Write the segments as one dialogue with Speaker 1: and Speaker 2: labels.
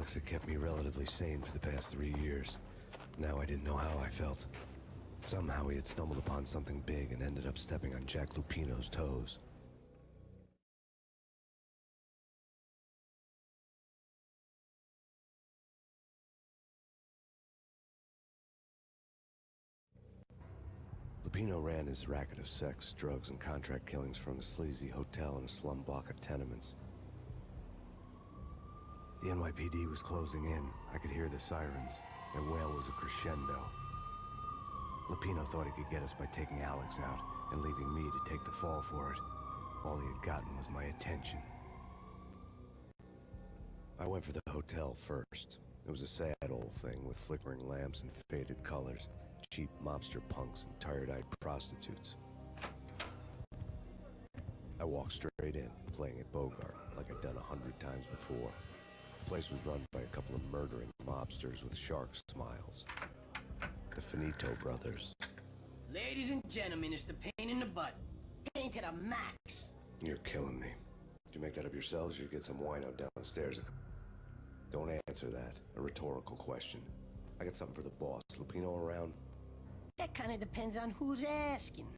Speaker 1: Alex had kept me relatively sane for the past 3 years. Now I didn't know how I felt. Somehow he had stumbled upon something big and ended up stepping on Jack Lupino's toes. Lupino ran his racket of sex, drugs, and contract killings from a sleazy hotel in a slum block of tenements. The NYPD was closing in. I could hear the sirens. Their wail was a crescendo. Lupino thought he could get us by taking Alex out and leaving me to take the fall for it. All he had gotten was my attention. I went for the hotel first. It was a sad old thing with flickering lamps and faded colors, cheap mobster punks and tired-eyed prostitutes. I walked straight in, playing at Bogart like I'd done 100 times before. The place was run by a couple of murdering mobsters with shark smiles. The Finito brothers.
Speaker 2: Ladies and gentlemen, it's the Payne in the butt. Payne to the max.
Speaker 1: You're killing me. Did you make that up yourselves or you get some wino downstairs? Don't answer that. A rhetorical question. I got something for the boss. Lupino around?
Speaker 2: That kind of depends on who's asking.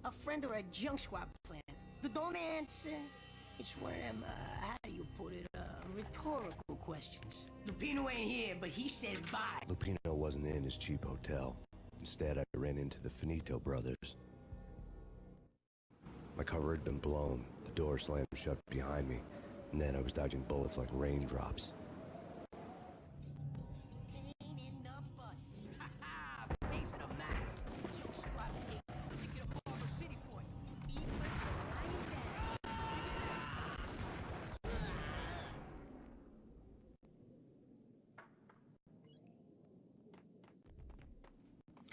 Speaker 2: A friend or a junk squad plan. Don't answer. It's one of them, how do you put it, rhetorical questions. Lupino ain't here, but he said bye.
Speaker 1: Lupino wasn't in his cheap hotel. Instead, I ran into the Finito brothers. My cover had been blown. The door slammed shut behind me, and then I was dodging bullets like raindrops.
Speaker 2: Payne in the butt. Ha ha! Payne to the max. Junk squad king. Take it up all the city for you. Even lying down.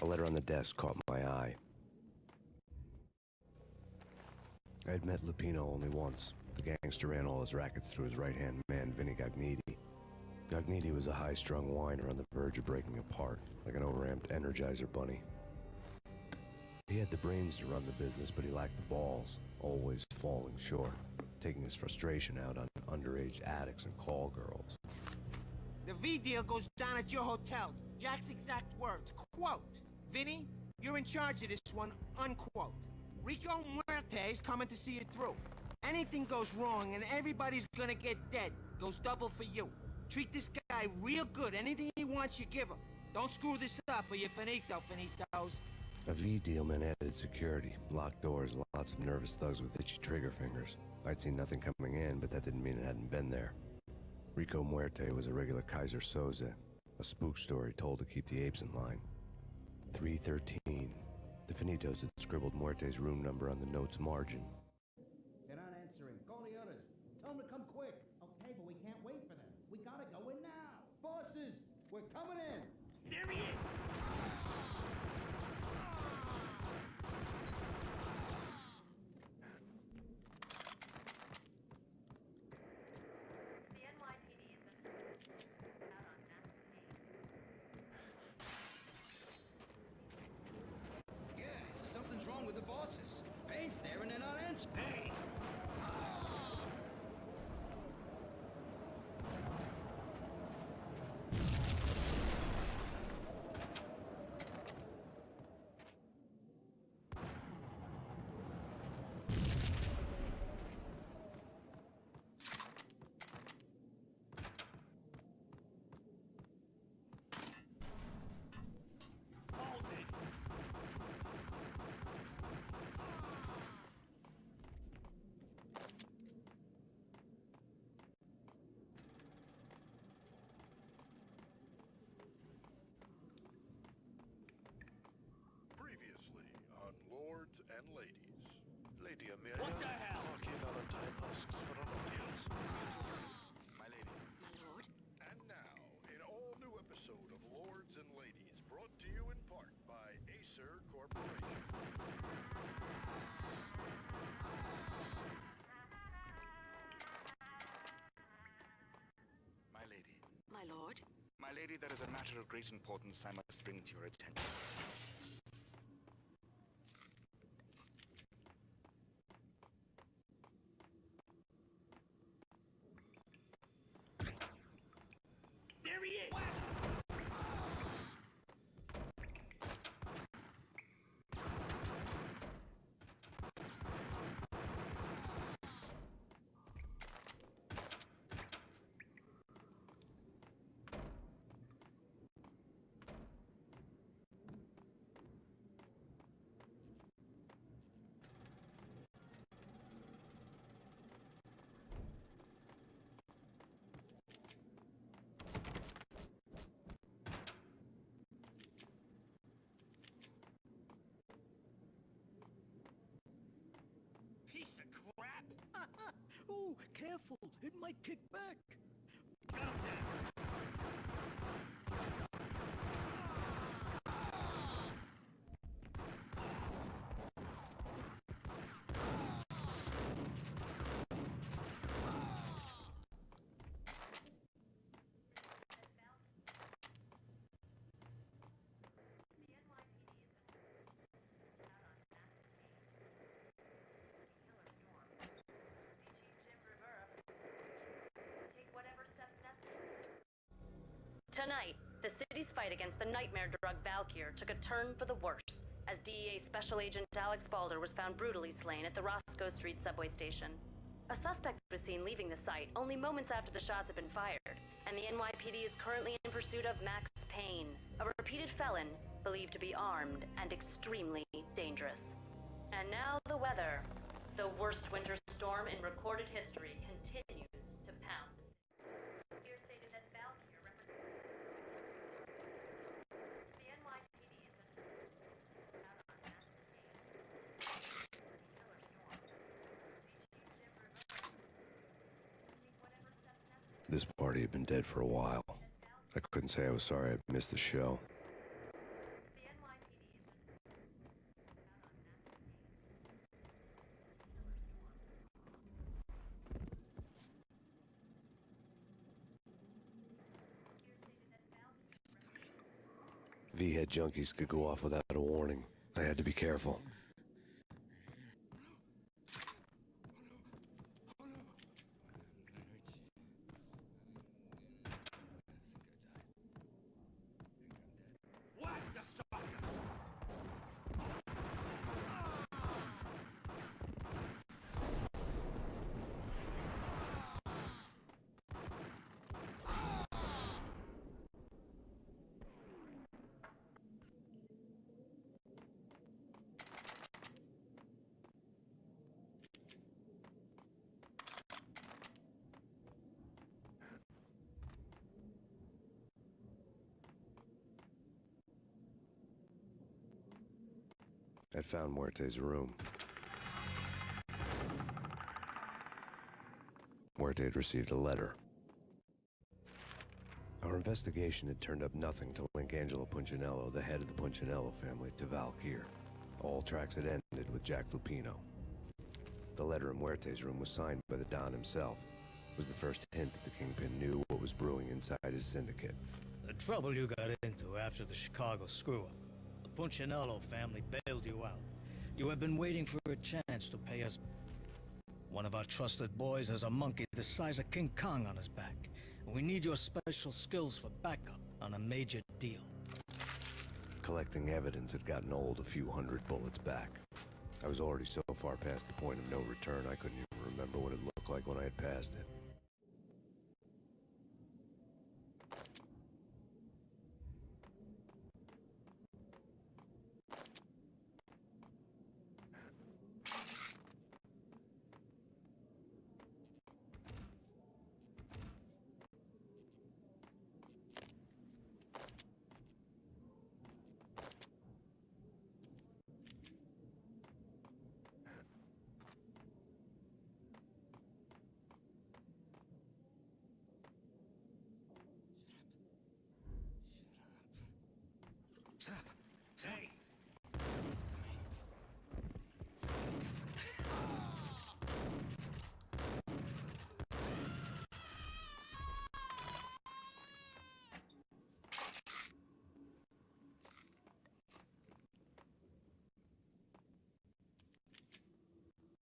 Speaker 1: A letter on the desk caught my eye. I had met Lupino only once. The gangster ran all his rackets through his right-hand man, Vinny Gagniti. Gagniti was a high-strung whiner on the verge of breaking apart, like an overamped Energizer bunny. He had the brains to run the business, but he lacked the balls, always falling short, taking his frustration out on underage addicts and call girls.
Speaker 3: The V deal goes down at your hotel. Jack's exact words, quote, "Vinny, you're in charge of this one," unquote. Rico Muerte's coming to see it through. Anything goes wrong and everybody's gonna get dead. Goes double for you. Treat this guy real good. Anything he wants, you give him. Don't screw this up or you're finito, finitos.
Speaker 1: A V deal meant added security, locked doors, and lots of nervous thugs with itchy trigger fingers. I'd seen nothing coming in, but that didn't mean it hadn't been there. Rico Muerte was a regular Kaiser Soze, a spook story told to keep the apes in line. 313. The Finitos had scribbled Muerte's room number on the note's margin.
Speaker 4: They're not answering. Call the others. Tell them to come quick. Okay, but we can't wait for them. We gotta go in now. Bosses, we're coming in.
Speaker 3: There he is!
Speaker 5: The NYPD has been out on massive
Speaker 4: Yeah, something's wrong with the bosses. Payne's there and they're not answering.
Speaker 3: Hey! Hold it!
Speaker 6: Previously on Lords and Ladies.
Speaker 7: Lady Amelia,
Speaker 3: What the hell?
Speaker 7: Marquis Valentine asks for an audience. My lady.
Speaker 5: My lord.
Speaker 6: And now, an all-new episode of Lords and Ladies, brought to you in part by Acer Corporation.
Speaker 7: My lady.
Speaker 5: My lord.
Speaker 7: My lady, there is a matter of great importance I must bring to your attention.
Speaker 4: careful. It might kick back.
Speaker 8: Tonight, the city's fight against the nightmare drug Valkyr took a turn for the worse, as DEA Special Agent Alex Balder was found brutally slain at the Roscoe Street subway station. A suspect was seen leaving the site only moments after the shots had been fired, and the NYPD is currently in pursuit of Max Payne, a repeated felon believed to be armed and extremely dangerous. And now the weather. The worst winter storm in recorded history continues to pound the city. Here stated that Valkyr represents the NYPD has been out on mass killer storm. Whatever steps necessary.
Speaker 1: This party had been dead for a while. I couldn't say I was sorry I'd missed the show.
Speaker 8: The NYPD has been out on mass
Speaker 1: V-head junkies could go off without a warning. I had to be careful. I'd found Muerte's room. Muerte had received a letter. Our investigation had turned up nothing to link Angelo Punchinello, the head of the Punchinello family, to Valkyr. All tracks had ended with Jack Lupino. The letter in Muerte's room was signed by the Don himself. It was the first hint that the Kingpin knew what was brewing inside his syndicate.
Speaker 4: The trouble you got into after the Chicago screw-up. The Punchinello family bailed you out. You have been waiting for a chance to pay us. One of our trusted boys has a monkey the size of King Kong on his back. We need your special skills for backup on a major deal.
Speaker 1: Collecting evidence had gotten old a few hundred bullets back. I was already so far past the point of no return I couldn't even remember what it looked like when I had passed it.